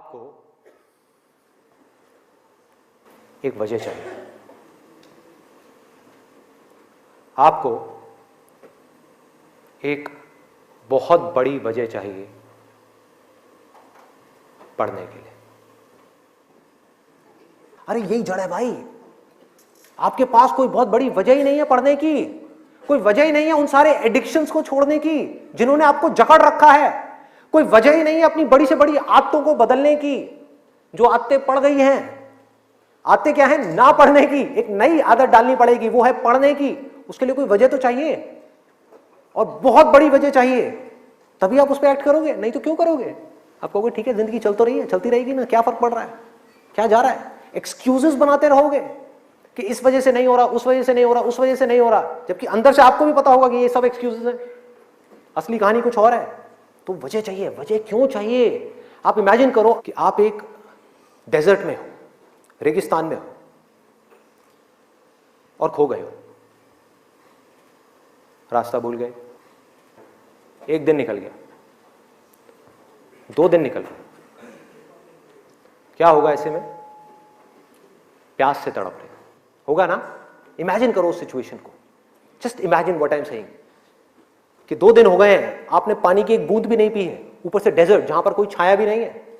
आपको एक वजह चाहिए, आपको एक बहुत बड़ी वजह चाहिए पढ़ने के लिए। अरे यही जड़ है भाई, आपके पास कोई बहुत बड़ी वजह ही नहीं है पढ़ने की, कोई वजह ही नहीं है उन सारे एडिक्शंस को छोड़ने की जिन्होंने आपको जकड़ रखा है, कोई वजह ही नहीं है अपनी बड़ी से बड़ी आदतों को बदलने की। जो आदतें पड़ गई हैं, आदतें क्या है, ना पढ़ने की, एक नई आदत डालनी पड़ेगी, वो है पढ़ने की। उसके लिए कोई वजह तो चाहिए और बहुत बड़ी वजह चाहिए, तभी आप उस पर एक्ट करोगे, नहीं तो क्यों करोगे। आप कहोगे ठीक है जिंदगी चल तो रही है, चलती रहेगी ना, क्या फर्क पड़ रहा है, क्या जा रहा है। एक्सक्यूजेस बनाते रहोगे कि इस वजह से नहीं हो रहा, उस वजह से नहीं हो रहा, उस वजह से नहीं हो रहा, जबकि अंदर से आपको भी पता होगा कि ये सब एक्सक्यूजेस है, असली कहानी कुछ और है। तो वजह चाहिए। वजह क्यों चाहिए? आप इमेजिन करो कि आप एक डेजर्ट में हो, रेगिस्तान में हो और खो गए हो, रास्ता भूल गए। एक दिन निकल गया, 2 दिन निकल गए, क्या होगा ऐसे में? प्यास से तड़प रहे होगा ना। इमेजिन करो उस सिचुएशन को, just imagine what I am saying कि 2 दिन हो गए हैं, आपने पानी की एक बूंद भी नहीं पी है, ऊपर से डेजर्ट जहां पर कोई छाया भी नहीं है,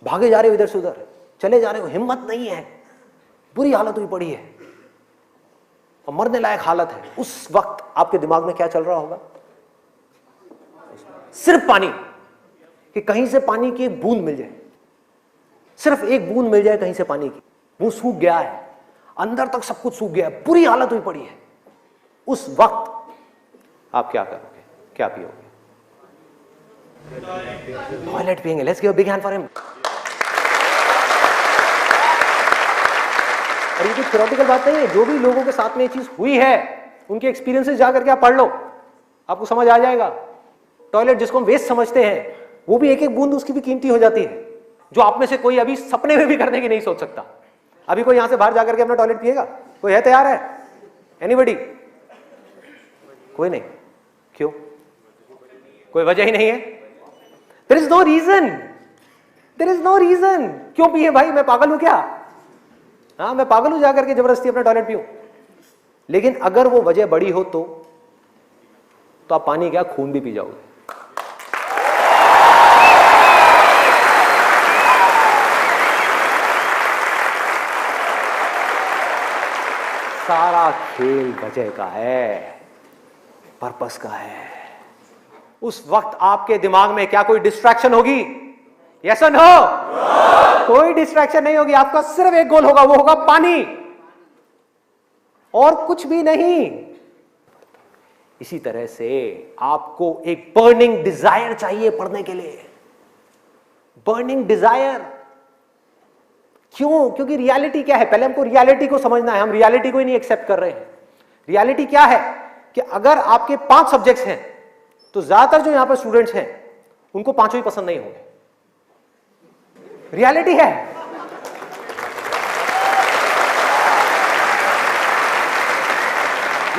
भागे जा रहे हो इधर से उधर, चले जा रहे हो, हिम्मत नहीं है, बुरी हालत हुई पड़ी है और मरने लायक हालत है। उस वक्त आपके दिमाग में क्या चल रहा होगा? सिर्फ पानी, कि कहीं से पानी की एक बूंद मिल जाए, सिर्फ एक बूंद मिल जाए कहीं से पानी की। वो सूख गया है, अंदर तक सब कुछ सूख गया है, बुरी हालत हुई पड़ी है। उस वक्त आप क्या करोगे, क्या पियोगे? टॉयलेट पिएंगे। Let's give a big hand for him. और ये कोई थ्योरेटिकल बात नहीं है, जो भी लोगों के साथ में ये चीज हुई है उनके एक्सपीरियंसेस जाकर के आप पढ़ लो, आपको समझ आ जाएगा। टॉयलेट जिसको हम वेस्ट समझते हैं, वो भी एक एक बूंद उसकी भी कीमती हो जाती है, जो आप में से कोई अभी सपने में भी करने की नहीं सोच सकता। अभी कोई यहां से बाहर जाकर के अपना टॉयलेट पिएगा? कोई है तैयार है? एनीबडी? कोई नहीं। क्यों? कोई वजह ही नहीं है। There is no reason, there is no reason. क्यों पिए भाई? मैं पागल हूं क्या? हाँ, मैं पागल हूं जाकर के जबरदस्ती अपना टॉयलेट पीऊं? लेकिन अगर वो वजह बड़ी हो तो आप पानी क्या, खून भी पी जाओगे। सारा खेल वजह का है, पर्पस का है। उस वक्त आपके दिमाग में क्या कोई डिस्ट्रैक्शन होगी? यस और नो? कोई डिस्ट्रैक्शन नहीं होगी। आपका सिर्फ एक गोल होगा, वो होगा पानी, और कुछ भी नहीं। इसी तरह से आपको एक बर्निंग डिजायर चाहिए पढ़ने के लिए, बर्निंग डिजायर। क्यों? क्योंकि रियलिटी क्या है, पहले हमको रियलिटी को समझना है। हम रियलिटी को ही नहीं एक्सेप्ट कर रहे हैं। रियलिटी क्या है कि अगर आपके 5 सब्जेक्ट्स हैं तो ज्यादातर जो यहां पर स्टूडेंट्स हैं उनको 5 ही पसंद नहीं होंगे। रियलिटी है।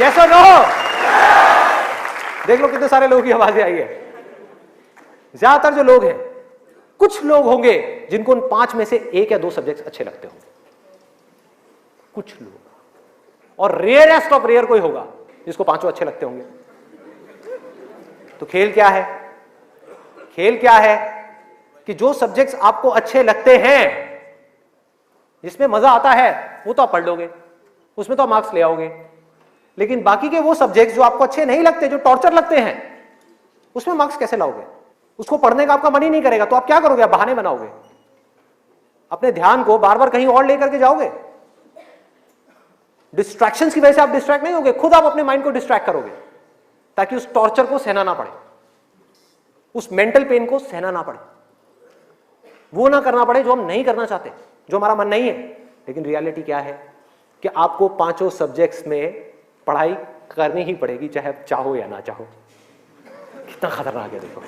यस और नो? देख लो कितने सारे लोगों की आवाजें आई है। ज्यादातर जो लोग हैं, कुछ लोग होंगे जिनको उन 5 में से 1 या 2 सब्जेक्ट्स अच्छे लगते होंगे, कुछ लोग, और रेयरेस्ट ऑफ रेयर कोई होगा जिसको 5 अच्छे लगते होंगे। तो खेल क्या है? खेल क्या है कि जो सब्जेक्ट्स आपको अच्छे लगते हैं, जिसमें मजा आता है, वो तो आप पढ़ लोगे, उसमें तो आप मार्क्स ले आओगे। लेकिन बाकी के वो सब्जेक्ट्स जो आपको अच्छे नहीं लगते, जो टॉर्चर लगते हैं, उसमें मार्क्स कैसे लाओगे? उसको पढ़ने का आपका मन ही नहीं करेगा, तो आप क्या करोगे? आप बहाने बनाओगे, अपने ध्यान को बार बार कहीं और लेकर के जाओगे। डिस्ट्रैक्शंस की वजह से आप डिस्ट्रैक्ट नहीं होगे, खुद आप अपने माइंड को डिस्ट्रैक्ट करोगे, ताकि उस टॉर्चर को सहना ना पड़े, उस मेंटल पेन को सहना ना पड़े, वो ना करना पड़े जो हम नहीं करना चाहते, जो हमारा मन नहीं है। लेकिन रियलिटी क्या है कि आपको 5 सब्जेक्ट्स में पढ़ाई करनी ही पड़ेगी, चाहे आप चाहो या ना चाहो। कितना खतरनाक है देखो।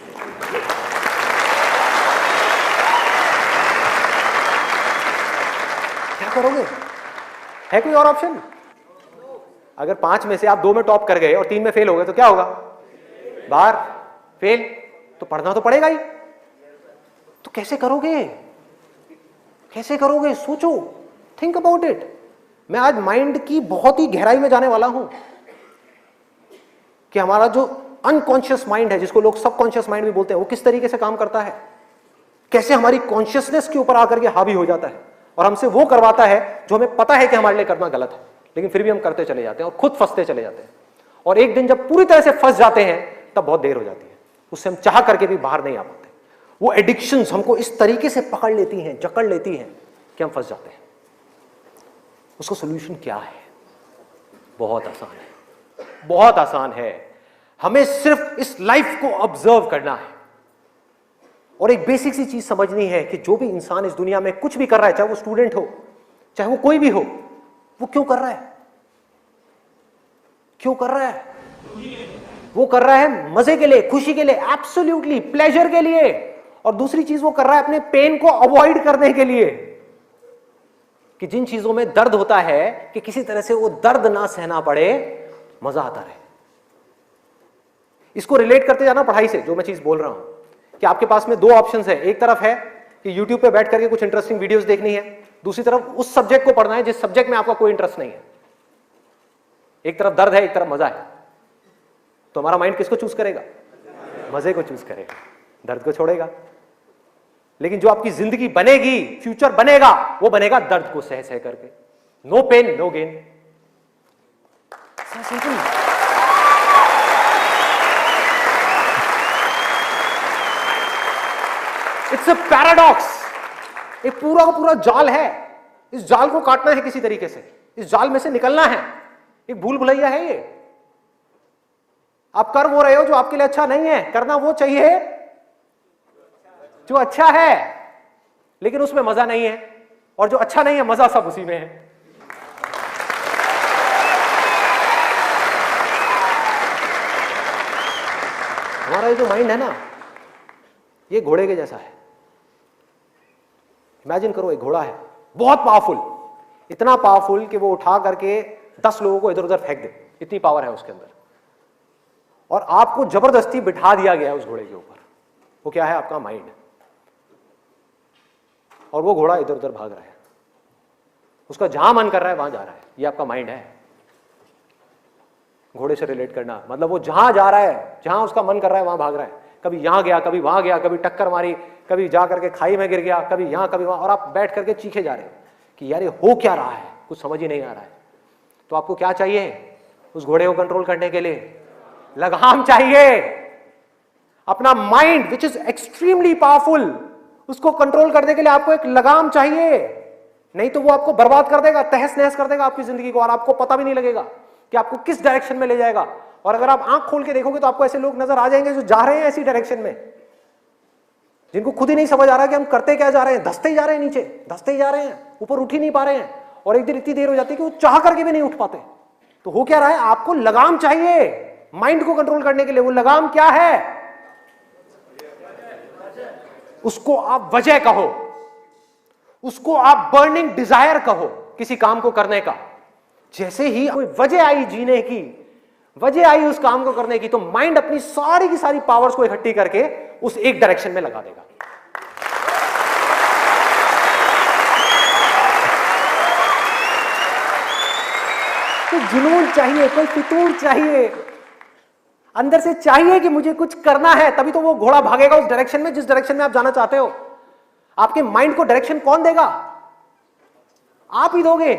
क्या करोगे? है कोई और ऑप्शन? अगर 5 में से आप 2 में टॉप कर गए और 3 में फेल हो गए तो क्या होगा? बाहर फेल। तो पढ़ना तो पड़ेगा ही। तो कैसे करोगे? कैसे करोगे? सोचो, थिंक अबाउट इट। मैं आज माइंड की बहुत ही गहराई में जाने वाला हूं कि हमारा जो अनकॉन्शियस माइंड है, जिसको लोग सबकॉन्शियस माइंड भी बोलते हैं, वो किस तरीके से काम करता है, कैसे हमारी कॉन्शियसनेस के ऊपर आकर के हावी हो जाता है और हमसे वो करवाता है जो हमें पता है कि हमारे लिए करना गलत है, लेकिन फिर भी हम करते चले जाते हैं और खुद फंसते चले जाते हैं। और एक दिन जब पूरी तरह से फंस जाते हैं तब बहुत देर हो जाती है, उससे हम चाह करके भी बाहर नहीं आ पाते। वो एडिक्शंस हमको इस तरीके से पकड़ लेती हैं, जकड़ लेती हैं कि हम फंस जाते हैं। उसका सोल्यूशन क्या है? बहुत आसान है, बहुत आसान है। हमें सिर्फ इस लाइफ को ऑब्जर्व करना है और एक बेसिक सी चीज समझनी है कि जो भी इंसान इस दुनिया में कुछ भी कर रहा है, चाहे वो स्टूडेंट हो, चाहे वो कोई भी हो, वो क्यों कर रहा है? क्यों कर रहा है? वो कर रहा है मजे के लिए, खुशी के लिए, एब्सोल्युटली प्लेजर के लिए। और दूसरी चीज वो कर रहा है अपने पेन को अवॉइड करने के लिए, कि जिन चीजों में दर्द होता है कि किसी तरह से वो दर्द ना सहना पड़े, मजा आता रहे। इसको रिलेट करते जाना पढ़ाई से, जो मैं चीज बोल रहा हूं कि आपके पास में दो ऑप्शंस है। एक तरफ है कि YouTube पे बैठ करके कुछ इंटरेस्टिंग वीडियोस देखनी है, दूसरी तरफ उस सब्जेक्ट को पढ़ना है जिस सब्जेक्ट में आपका कोई इंटरेस्ट नहीं है। एक तरफ दर्द है, एक तरफ मजा है, तो हमारा माइंड किसको चूज करेगा? मजे को चूज करेगा, दर्द को छोड़ेगा। लेकिन जो आपकी जिंदगी बनेगी, फ्यूचर बनेगा, वो बनेगा दर्द को सह सह करके। No pain no gain. Simple. It's a paradox. एक पूरा का पूरा जाल है, इस जाल को काटना है किसी तरीके से, इस जाल में से निकलना है। एक भूल भुलैया है ये। आप कर वो रहे हो जो आपके लिए अच्छा नहीं है, करना वो चाहिए जो अच्छा है, लेकिन उसमें मजा नहीं है, और जो अच्छा नहीं है मजा सब उसी में है। हमारा ये जो माइंड है ना, ये घोड़े के जैसा है। इमेजिन करो, एक घोड़ा है बहुत पावरफुल, इतना पावरफुल कि वो उठा करके 10 लोगों को इधर उधर फेंक दे, इतनी पावर है उसके अंदर। और आपको जबरदस्ती बिठा दिया गया है उस घोड़े के ऊपर। वो क्या है? आपका माइंड। और वो घोड़ा इधर उधर भाग रहा है, उसका जहां मन कर रहा है वहां जा रहा है। ये आपका माइंड है। घोड़े से रिलेट करना मतलब वो जहां जा रहा है, जहां उसका मन कर रहा है वहां भाग रहा है। कभी यहां गया, कभी वहां गया, कभी टक्कर मारी, कभी जा करके खाई में गिर गया, कभी यहां कभी वहां, और आप बैठ करके चीखे जा रहे हो कि यार ये हो क्या रहा है, कुछ समझ ही नहीं आ रहा है। तो आपको क्या चाहिए उस घोड़े को कंट्रोल करने के लिए? लगाम चाहिए। अपना mind which is extremely powerful, उसको कंट्रोल करने के लिए आपको एक लगाम चाहिए, नहीं तो वो आपको बर्बाद कर देगा, तहस नहस कर देगा आपकी जिंदगी को, और आपको पता भी नहीं लगेगा कि आपको किस डायरेक्शन में ले जाएगा। और अगर आप आंख खोल के देखोगे तो आपको ऐसे लोग नजर आ जाएंगे जो जा रहे हैं ऐसी डायरेक्शन में, जिनको खुद ही नहीं समझ आ रहा कि हम करते क्या जा रहे हैं, धंसते ही जा रहे हैं, नीचे धंसते ही जा रहे हैं, ऊपर उठ ही नहीं पा रहे हैं। और एक दिन इतनी देर हो जाती है कि वो चाह करके भी नहीं उठ पाते। तो हो क्या रहा है? आपको लगाम चाहिए माइंड को कंट्रोल करने के लिए। वो लगाम क्या है? उसको आप वजह कहो, उसको आप बर्निंग डिजायर कहो किसी काम को करने का। जैसे ही कोई वजह आई जीने की, वजह आई उस काम को करने की, तो माइंड अपनी सारी की सारी पावर्स को इकट्ठी करके उस एक डायरेक्शन में लगा देगा। कोई जुनून चाहिए, कोई फितूर चाहिए, अंदर से चाहिए कि मुझे कुछ करना है, तभी तो वो घोड़ा भागेगा उस डायरेक्शन में जिस डायरेक्शन में आप जाना चाहते हो। आपके माइंड को डायरेक्शन कौन देगा? आप ही दोगे।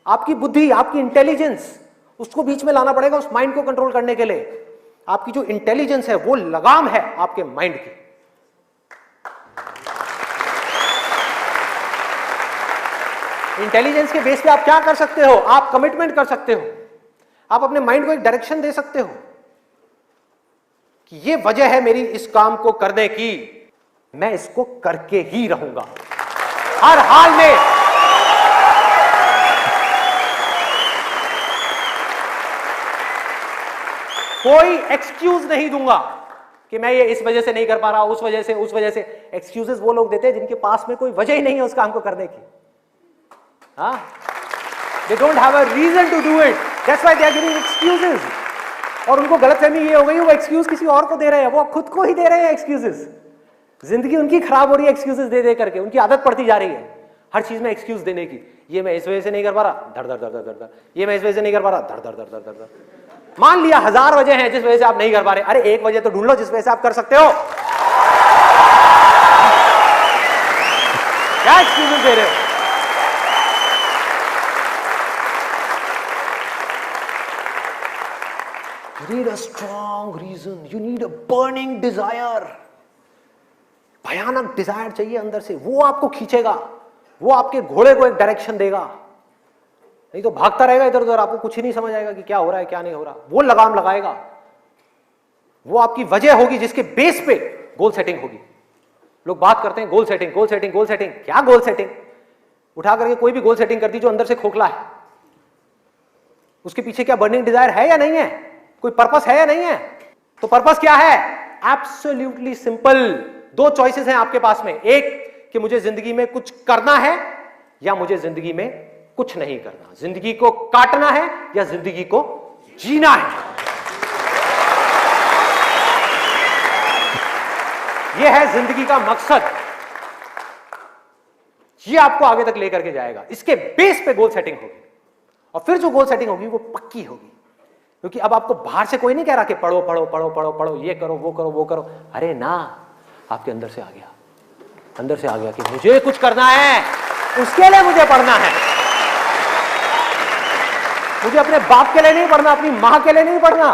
आपकी बुद्धि, आपकी इंटेलिजेंस, उसको बीच में लाना पड़ेगा उस माइंड को कंट्रोल करने के लिए। आपकी जो इंटेलिजेंस है वो लगाम है आपके माइंड की। इंटेलिजेंस के बेस पे आप क्या कर सकते हो? आप कमिटमेंट कर सकते हो, आप अपने माइंड को एक डायरेक्शन दे सकते हो कि ये वजह है मेरी इस काम को करने की, मैं इसको करके ही रहूंगा हर हाल में। कोई एक्सक्यूज नहीं दूंगा कि मैं ये इस वजह से नहीं कर पा रहा, उस वजह से। एक्सक्यूजेस वो लोग देते हैं जिनके पास में कोई वजह ही नहीं है उस काम को करने की। They don't have a reason to do it. That's why they are giving excuses. और उनको गलतफहमी ये हो गई, वो एक्सक्यूज किसी और को दे रहे हैं, वो खुद को ही दे रहे हैं एक्सक्यूजेस। जिंदगी उनकी खराब हो रही है एक्सक्यूजेस दे दे करके, उनकी आदत पड़ती जा रही है। हर चीज में एक्सक्यूज देने की, ये मैं इस वजह से नहीं कर पा रहा, धड़ धड़ धड़ धड़ धड़, ये मैं इस वजह से नहीं कर पा रहा, धड़ धड़ धड़ धड़ धड़। मान लिया 1000 वजह हैं जिस वजह से आप नहीं कर पा रहे, अरे एक वजह तो ढूंढ लो जिस वजह से आप कर सकते हो। क्या एक्सक्यूज दे रहे हो? You need a strong reason. You need a burning desire. भयानक डिजायर चाहिए अंदर से, वो आपको खींचेगा, वो आपके घोड़े को एक डायरेक्शन देगा। नहीं तो भागता रहेगा इधर उधर, आपको कुछ ही नहीं समझ आएगा कि क्या हो रहा है क्या नहीं हो रहा। वो लगाम लगाएगा, वो आपकी वजह होगी जिसके बेस पे गोल सेटिंग होगी। लोग बात करते हैं goal setting goal setting goal setting, क्या गोल सेटिंग? उठा करके कोई भी गोल सेटिंग करती जो अंदर से खोखला है, उसके पीछे क्या बर्निंग डिजायर है या नहीं है, कोई पर्पस है या नहीं है? तो पर्पस क्या है? एब्सोल्युटली सिंपल, दो चॉइसेस हैं आपके पास में, एक कि मुझे जिंदगी में कुछ करना है या मुझे जिंदगी में कुछ नहीं करना, जिंदगी को काटना है या जिंदगी को जीना है। यह है जिंदगी का मकसद, यह आपको आगे तक लेकर के जाएगा। इसके बेस पे गोल सेटिंग होगी, और फिर जो गोल सेटिंग होगी वो पक्की होगी, क्योंकि अब आपको बाहर से कोई नहीं कह रहा कि पढ़ो पढ़ो पढ़ो पढ़ो पढ़ो, ये करो वो करो वो करो। अरे ना, आपके अंदर से आ गया, अंदर से आ गया कि मुझे कुछ करना है, उसके लिए मुझे पढ़ना है। मुझे अपने बाप के लिए नहीं पढ़ना, अपनी मां के लिए नहीं पढ़ना,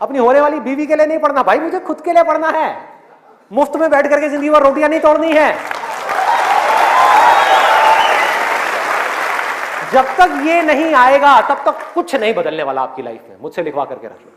अपनी होने वाली बीवी के लिए नहीं पढ़ना, भाई मुझे खुद के लिए पढ़ना है। मुफ्त में बैठ करके जिंदगी भर रोटियां नहीं तोड़नी है। जब तक ये नहीं आएगा तब तक कुछ नहीं बदलने वाला आपकी लाइफ में। मुझसे लिखवा करके रख लो।